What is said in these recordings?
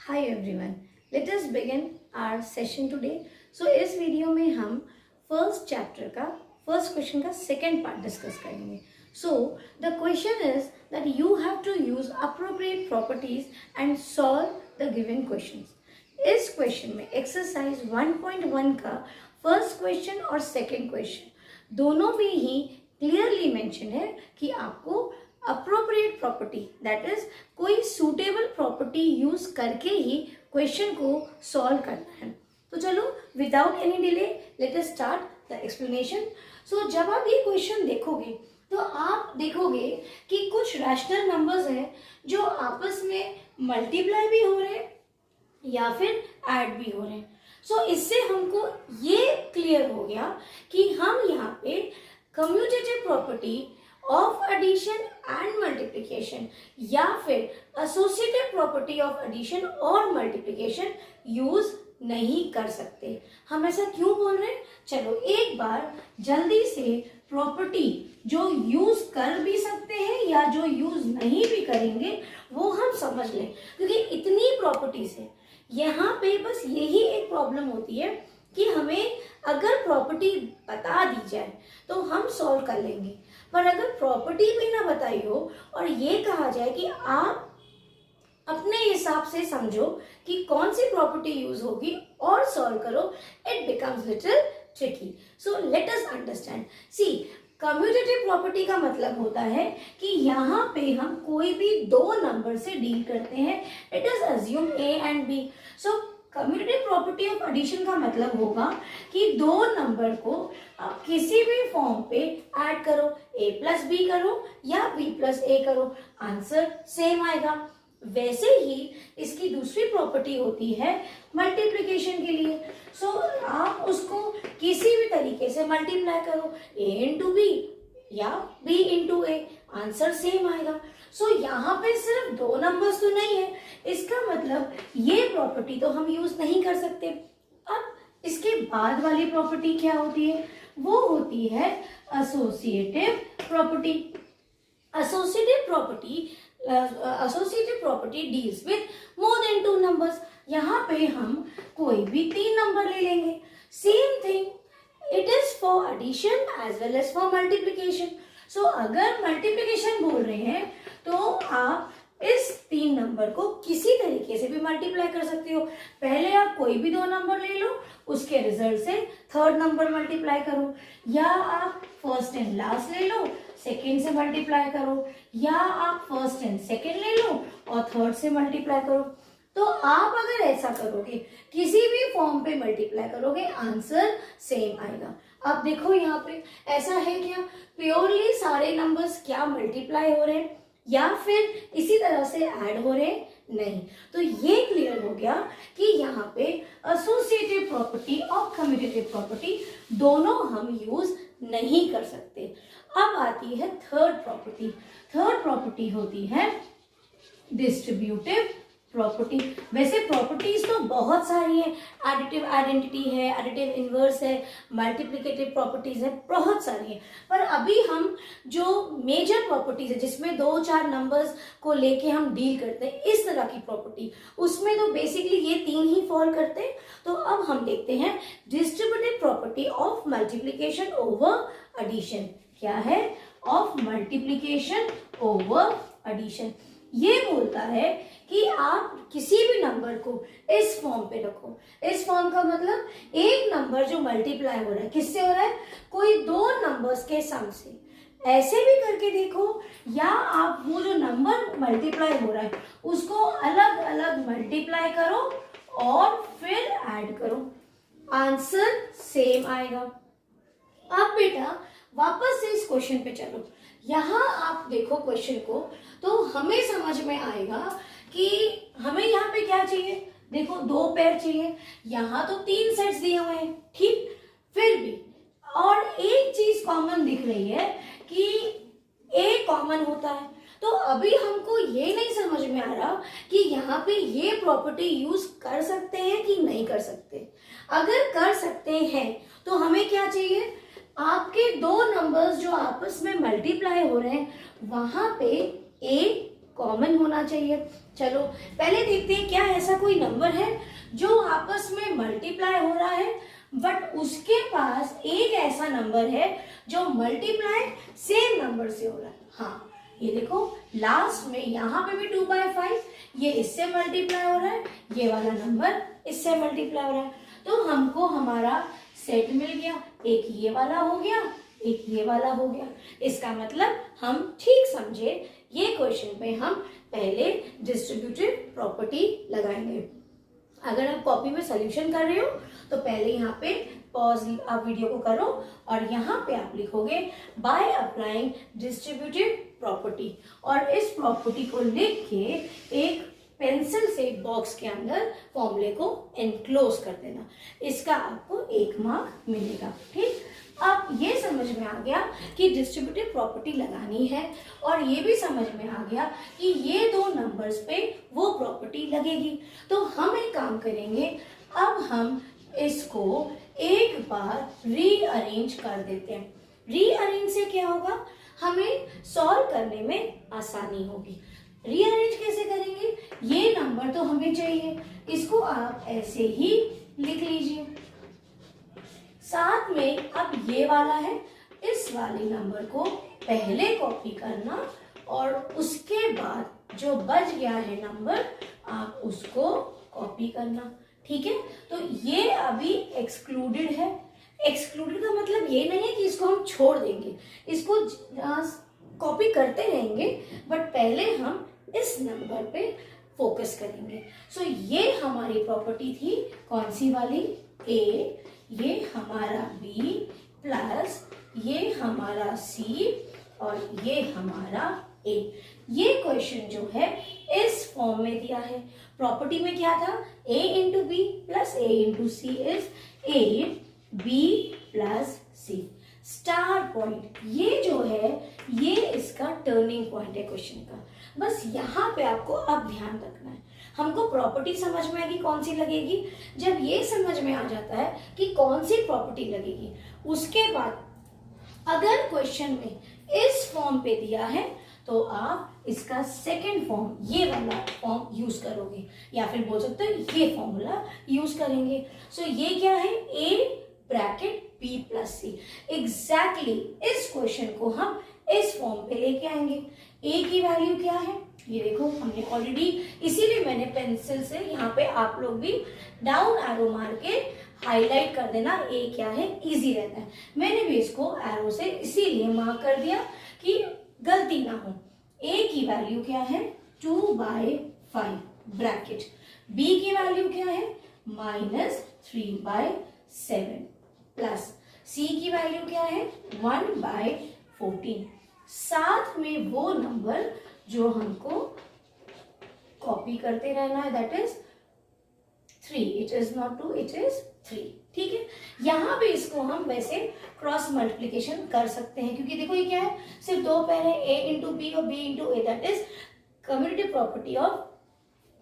Hi everyone, let us begin our session today. So इस video में हम first chapter का फर्स्ट क्वेश्चन का सेकेंड पार्ट डिस्कस करेंगे. So the question is that you have to use appropriate properties and solve the given questions. इस question में exercise 1.1 का first question और सेकेंड क्वेश्चन दोनों में ही क्लियरली मेंशन है कि आपको अप्रोप्रिएट प्रॉपर्टी दैट इज कोई सूटेबल प्रॉपर्टी यूज करके ही क्वेश्चन को सॉल्व करना है. तो चलो without any delay let us start the explanation. So जब आप ये क्वेश्चन देखोगे तो आप देखोगे कि कुछ रैशनल नंबर्स हैं जो आपस में मल्टीप्लाई भी हो रहे हैं या फिर ऐड भी हो रहे हैं. सो इससे हमको ये क्लियर हो गया कि हम यहाँ पे commutative property of addition and multiplication या फिर एसोसिएटिव प्रॉपर्टी ऑफ एडिशन और मल्टीप्लिकेशन यूज नहीं कर सकते. हम ऐसा क्यों बोल रहे हैं? चलो एक बार जल्दी से प्रॉपर्टी जो यूज कर भी सकते हैं या जो यूज नहीं भी करेंगे वो हम समझ लें, क्योंकि इतनी प्रॉपर्टीज है. यहाँ पे बस यही एक प्रॉब्लम होती है कि हमें अगर प्रॉपर्टी बता दी जाए तो हम सॉल्व कर लेंगे, पर अगर प्रॉपर्टी भी ना बताई हो और ये कहा जाए कि आप अपने हिसाब से समझो कि कौन सी प्रॉपर्टी यूज होगी और सॉल्व करो, it becomes little tricky. So let us understand. See, commutative property का मतलब होता है कि यहाँ पे हम कोई भी दो नंबर से डील करते हैं. It is assume a and b. So commutative property of addition का मतलब होगा कि दो नंबर को आप किसी भी फॉर्म पे ऐड करो, a प्लस बी करो या b प्लस ए करो, आंसर सेम आएगा. वैसे ही इसकी दूसरी प्रॉपर्टी होती है मल्टीप्लिकेशन के लिए. सो आप उसको किसी भी तरीके से मल्टीप्लाई करो, a इंटू बी या b इंटू ए, आंसर सेम आएगा. सो यहाँ पे सिर्फ दो नंबर्स तो नहीं है, इसका मतलब ये प्रॉपर्टी तो हम यूज नहीं कर सकते. अब इसके बाद वाली प्रॉपर्टी क्या होती है? वो होती है associative property. Associative property deals with more than two numbers. यहाँ पे हम कोई भी तीन नंबर ले लेंगे. Same thing it is for addition as well as for multiplication. So अगर मल्टीप्लिकेशन बोल रहे हैं तो आप इस तीन नंबर को किसी तरीके से भी मल्टीप्लाई कर सकते हो. पहले आप कोई भी दो नंबर ले लो, उसके रिजल्ट से थर्ड नंबर मल्टीप्लाई करो, या आप फर्स्ट एंड लास्ट ले लो, सेकेंड से मल्टीप्लाई करो, या आप फर्स्ट एंड सेकेंड ले लो और थर्ड से मल्टीप्लाई करो. तो आप अगर ऐसा करोगे, किसी भी फॉर्म पे मल्टीप्लाई करोगे, आंसर सेम आएगा. अब देखो यहाँ पे ऐसा है क्या, प्योरली सारे नंबर्स क्या मल्टीप्लाई हो रहे हैं या फिर इसी तरह से ऐड हो रहे हैं? नहीं. तो ये क्लियर हो गया कि यहाँ पे एसोसिएटिव प्रॉपर्टी और कम्यूटेटिव प्रॉपर्टी दोनों हम यूज नहीं कर सकते. अब आती है थर्ड प्रॉपर्टी. थर्ड प्रॉपर्टी होती है डिस्ट्रीब्यूटिव प्रॉपर्टी. वैसे प्रॉपर्टीज तो बहुत सारी है, एडिटिव आइडेंटिटी है, एडिटिव इनवर्स है, मल्टीप्लिकेटिव प्रॉपर्टीज है, बहुत सारी है. पर अभी हम जो मेजर प्रॉपर्टीज है जिसमें दो चार नंबर्स को लेके हम डील करते हैं, इस तरह की प्रॉपर्टी, उसमें तो बेसिकली ये तीन ही फॉल करते हैं. तो अब हम देखते हैं distributive property of multiplication over addition. क्या है? Of multiplication over addition. ये बोलता है कि आप किसी भी नंबर को इस फॉर्म पे रखो. इस फॉर्म का मतलब एक नंबर जो मल्टीप्लाई हो रहा है, किससे हो रहा है? कोई दो नंबर्स के सम से. ऐसे भी करके देखो, या आप वो जो नंबर मल्टीप्लाई हो रहा है उसको अलग अलग मल्टीप्लाई करो और फिर ऐड करो, आंसर सेम आएगा. अब बेटा वापस से इस क्वेश्चन पे चलो. यहाँ आप देखो क्वेश्चन को तो हमें समझ में आएगा कि हमें यहाँ पे क्या चाहिए. देखो दो पेयर चाहिए, यहाँ तो तीन सेट्स दिए हुए हैं, ठीक, फिर भी और एक चीज कॉमन दिख रही है कि ए कॉमन होता है. तो अभी हमको ये नहीं समझ में आ रहा कि यहाँ पे ये प्रॉपर्टी यूज कर सकते हैं कि नहीं कर सकते. अगर कर सकते हैं तो हमें क्या चाहिए? आपके दो नंबर्स जो आपस में मल्टीप्लाई हो रहे हैं वहां पे ए कॉमन होना चाहिए. चलो पहले देखते हैं क्या ऐसा कोई नंबर है जो आपस में मल्टीप्लाई हो रहा है, बट उसके पास एक ऐसा नंबर है जो मल्टीप्लाई सेम नंबर से हो रहा है। हाँ, ये देखो लास्ट में यहाँ पे भी 2/5, ये इससे मल्टीप्लाई हो रहा है, ये वाला नंबर इससे मल्टीप्लाई हो रहा है। तो हमको हमारा सेट मिल गया, एक ये वाला हो गया, एक ये वाला हो गया। इसका मतलब हम ठीक समझे, ये क्वेश्चन पे हम पहले डिस्ट्रीब्यूटिव प्रॉपर्टी लगाएंगे। अगर आप कॉपी में सॉल्यूशन कर रहे हो तो पहले यहाँ पे पॉज आप वीडियो को करो और यहाँ पे आप लिखोगे बाय अप्लाइंग डिस्ट्रीब्यूटिव प्रॉपर्टी, और इस प्रॉपर्टी को लिख के एक पेंसिल से बॉक्स के अंदर फॉर्मूले को एनक्लोज कर देना। इसका आपको 1 मार्क मिलेगा। ठीक, अब ये समझ में आ गया कि डिस्ट्रीब्यूटिव प्रॉपर्टी लगानी है, और ये भी समझ में आ गया कि ये दो नंबर्स पे वो प्रॉपर्टी लगेगी। तो हम एक काम करेंगे, अब हम इसको एक बार रीअरेंज कर देते हैं। रीअरेंज से क्या होगा, हमें सॉल्व करने में आसानी होगी। रीअरेंज कैसे करेंगे, ये नंबर तो हमें चाहिए, इसको आप ऐसे ही लिख लीजिए। साथ में अब ये वाला है, इस वाले नंबर को पहले कॉपी करना और उसके बाद जो बच गया है नंबर आप उसको कॉपी करना। ठीक है, तो ये अभी एक्सक्लूडेड है। एक्सक्लूडेड का मतलब ये नहीं है कि इसको हम छोड़ देंगे, इसको कॉपी करते रहेंगे, बट पहले हम इस नंबर पे फोकस करेंगे। सो ये हमारी प्रॉपर्टी थी, कौन सी वाली, ए, ये हमारा बी प्लस ये हमारा सी और ये हमारा ए। ये क्वेश्चन जो है इस फॉर्म में दिया है। प्रॉपर्टी में क्या था, a into b plus a into c is a b plus c. Star point ये जो है ये इसका टर्निंग पॉइंट है क्वेश्चन का। बस यहाँ पे आपको अब ध्यान रखना है, हमको प्रॉपर्टी समझ में आएगी कौन सी लगेगी। जब ये समझ में आ जाता है कि कौन सी प्रॉपर्टी लगेगी, उसके बाद अगर क्वेश्चन में इस फॉर्म पे दिया है तो आप इसका सेकंड फॉर्म ये वाला फॉर्म यूज करोगे, या फिर बोल सकते हो ये फॉर्मूला यूज करेंगे। सो ये क्या है, a bracket b plus c. Exactly इस क्वेश्चन को हम इस फॉर्म पे लेके आएंगे। a की वैल्यू क्या है, ये देखो हमने ऑलरेडी, इसीलिए मैंने पेंसिल से यहाँ पे आप लोग भी डाउन एरो मार के हाईलाइट कर देना, a क्या है, इजी रहता है। मैंने भी इसको एरो से इसीलिए मार्क कर दिया कि गलती ना हो। a की वैल्यू क्या है, 2/5 ब्रैकेट, b की वैल्यू क्या है, -3/7 प्लस c की वैल्यू क्या है, 1/14। साथ में वो नंबर जो हमको कॉपी करते रहना है, that is 3। It is not 2, it is 3। ठीक है, यहाँ पे इसको हम वैसे क्रॉस मल्टीप्लीकेशन कर सकते हैं, क्योंकि देखो ये क्या है, सिर्फ दो पैर है, a इंटू बी और b into A, that is commutative property of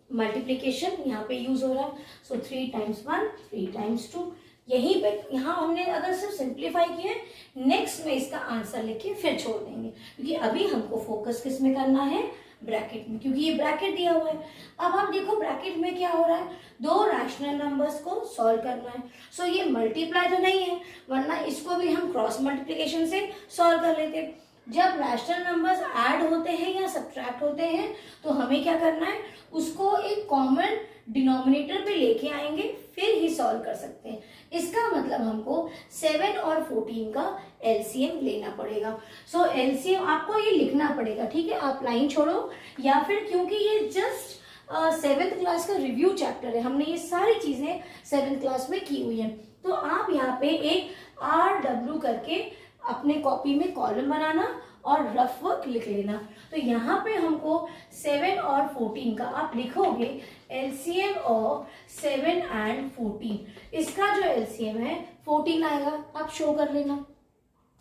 multiplication यहाँ पे यूज हो रहा है। सो 3 टाइम्स 1, 3 टाइम्स 2। यहीं पे यहाँ हमने अगर सिर्फ सिंप्लीफाई किया है, नेक्स्ट में इसका आंसर लिख फिर छोड़ देंगे, क्योंकि अभी हमको फोकस किस में करना है, ब्रैकेट में, क्योंकि ये ब्रैकेट दिया हुआ है। अब आप देखो ब्रैकेट में क्या हो रहा है, दो रैशनल नंबर्स को सॉल्व करना है। सो ये मल्टीप्लाई तो नहीं है, वरना इसको भी हम क्रॉस मल्टीप्लिकेशन से सॉल्व कर लेते। जब रैशनल नंबर्स ऐड होते हैं या सब्ट्रैक्ट होते हैं तो हमें क्या करना है, उसको एक कॉमन डिनोमिनेटर पे लेके आएंगे, फिर ही सॉल्व कर सकते हैं। इसका मतलब हमको 7 और 14 का एलसीएम लेना पड़ेगा। सो एलसीएम आपको ये लिखना पड़ेगा, ठीक है, आप लाइन छोड़ो, या फिर क्योंकि ये जस्ट 7th क्लास का रिव्यू चैप्टर है, हमने ये सारी चीजें 7th क्लास में की हुई है, तो आप यहाँ पे एक RW करके अपने कॉपी में कॉलम बनाना और रफ वर्क लिख लेना। तो यहाँ पे हमको 7 और 14 का आप लिखोगे एलसीएम ऑफ 7 एंड 14। इसका जो एलसीएम है 14 आएगा, आप शो कर लेना।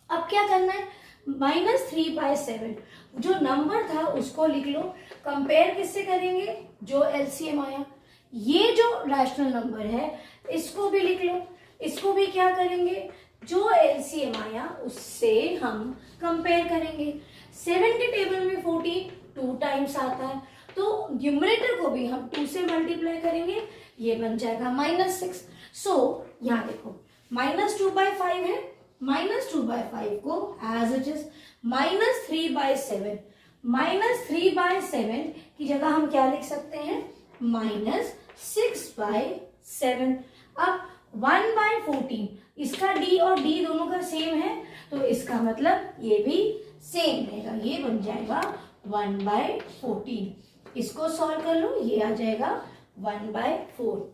अब क्या करना है, -3/7 जो नंबर था उसको लिख लो, कंपेयर किससे करेंगे, जो एलसीएम आया। ये जो रैशनल नंबर है इसको भी लिख लो, इसको भी क्या करेंगे, जो एलसीएम आया उससे हम कंपेयर करेंगे। 7 के टेबल में 14 2 टाइम्स आता है, तो न्यूमरेटर को भी हम 2 से मल्टीप्लाई करेंगे, ये बन जाएगा -6। सो यहाँ देखो -2/5 है, -2/5 को एज इट इज -3/7, -3/7 की जगह हम क्या लिख सकते हैं, -6/7। अब 1/14, इसका d और d दोनों का सेम है, तो इसका मतलब ये भी सेम रहेगा, ये बन जाएगा 1/14। इसको सॉल्व कर लो, ये आ जाएगा 1/4।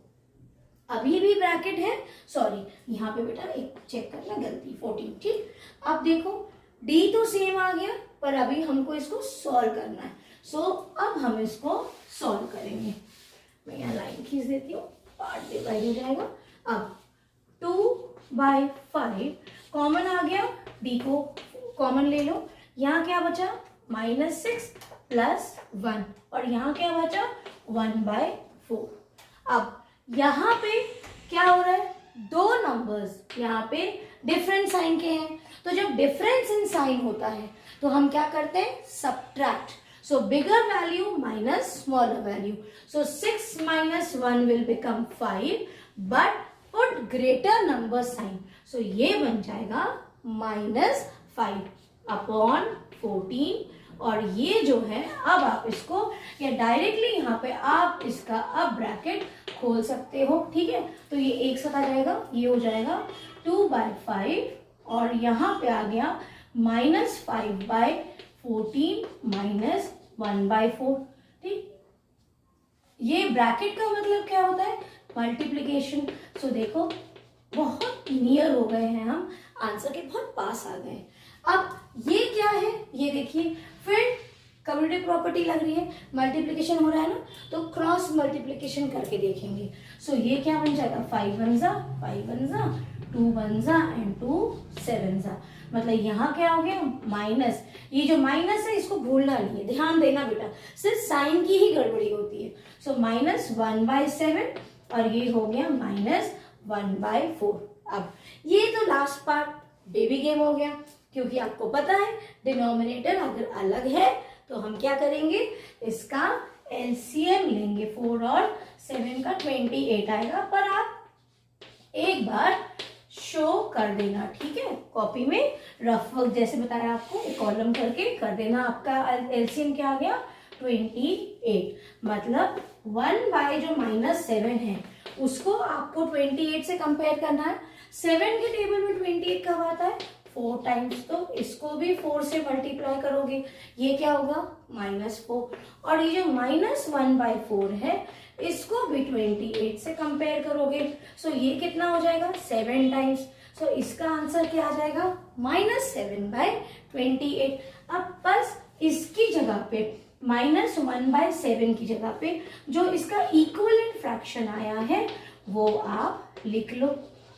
अभी भी ब्रैकेट है, सॉरी यहाँ पे बेटा एक चेक करना, गलती 14, ठीक। अब देखो d तो सेम आ गया, पर अभी हमको इसको सॉल्व करना है। सो अब हम इसको सॉल्व करेंगे। मैं यहाँ लाइन खींच देती हूँ, पार्ट डिवाइड हो जाएगा। अब 2/5 कॉमन आ गया, d को कॉमन ले लो, यहाँ क्या बचा -6 + 1, और यहाँ क्या बचा 1/4। अब यहाँ पे क्या हो रहा है, दो नंबर्स यहाँ पे डिफरेंट साइन के हैं, तो जब डिफरेंस इन साइन होता है तो हम क्या करते हैं, subtract. So bigger value minus smaller value, so 6 - 1 will become 5, but put greater number sign, so ये बन जाएगा -5/14। और ये जो है, अब आप इसको या डायरेक्टली यहाँ पे आप इसका अब ब्रैकेट खोल सकते हो, ठीक है। तो ये एक साथ आ जाएगा, ये हो जाएगा 2/5, और यहाँ पे आ गया -5/14 -1/4, ठीक। ये ब्रैकेट का मतलब क्या होता है, मल्टीप्लीकेशन। सो देखो बहुत नियर हो गए हैं हम, आंसर के बहुत पास आ गए। अब ये क्या है, ये देखिए, फिर कम्युटेटिव प्रॉपर्टी लग रही है, मल्टीप्लिकेशन हो रहा है ना, तो क्रॉस मल्टीप्लिकेशन करके देखेंगे। सो ये क्या बन जाएगा, 5 1 जा 5 1 जा 2 1 जा एंड 2 7 जा, मतलब यहाँ क्या हो गया माइनस। ये जो माइनस है इसको भूलना नहीं है, ध्यान देना बेटा, सिर्फ साइन की ही गड़बड़ी होती है। सो -1/7, और ये हो गया -1/4। अब ये तो लास्ट पार्ट बेबी गेम हो गया, क्योंकि आपको पता है डिनोमिनेटर अगर अलग है तो हम क्या करेंगे, इसका एलसीएम लेंगे। 4 और 7 का 28 आएगा, पर आप एक बार शो कर देना, ठीक है, कॉपी में रफ वर्क जैसे बताया आपको, एक कॉलम करके कर देना। आपका एलसीएम क्या आ गया 28, मतलब 1 जो -7 है उसको आपको 28 से कंपेयर करना है। 7 के टेबल में 28 कब आता है, 4 टाइम्स, तो इसको भी 4 से मल्टीप्लाई करोगे, ये क्या होगा -4। और ये जो -1/4 है इसको भी 28 से कंपेयर करोगे, सो ये कितना हो जाएगा 7 टाइम्स। सो इसका आंसर क्या आ जाएगा -7/28। अब बस इसकी जगह पे -1/7 की जगह पे जो इसका इक्विवेलेंट फ्रैक्शन आया है वो आप लिख लो।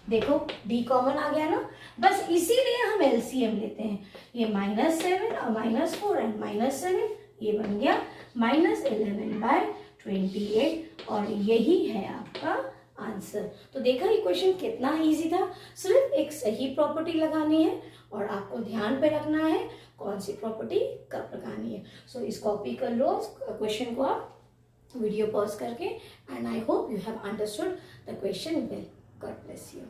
देखो d कॉमन आ गया ना, बस इसीलिए हम एलसीएम लेते हैं। ये -7 और -4 एंड -7, ये बन गया -11/28, और यही है आपका आंसर। तो देखा इक्वेशन कितना इजी था, सिर्फ एक सही प्रॉपर्टी लगानी है और आपको ध्यान पे रखना है कौन सी प्रॉपर्टी कब लगानी है। सो इस कॉपी कर लो क्वेश्चन को आप वीडियो पॉज करके, and I hope you have understood the question well. God bless you.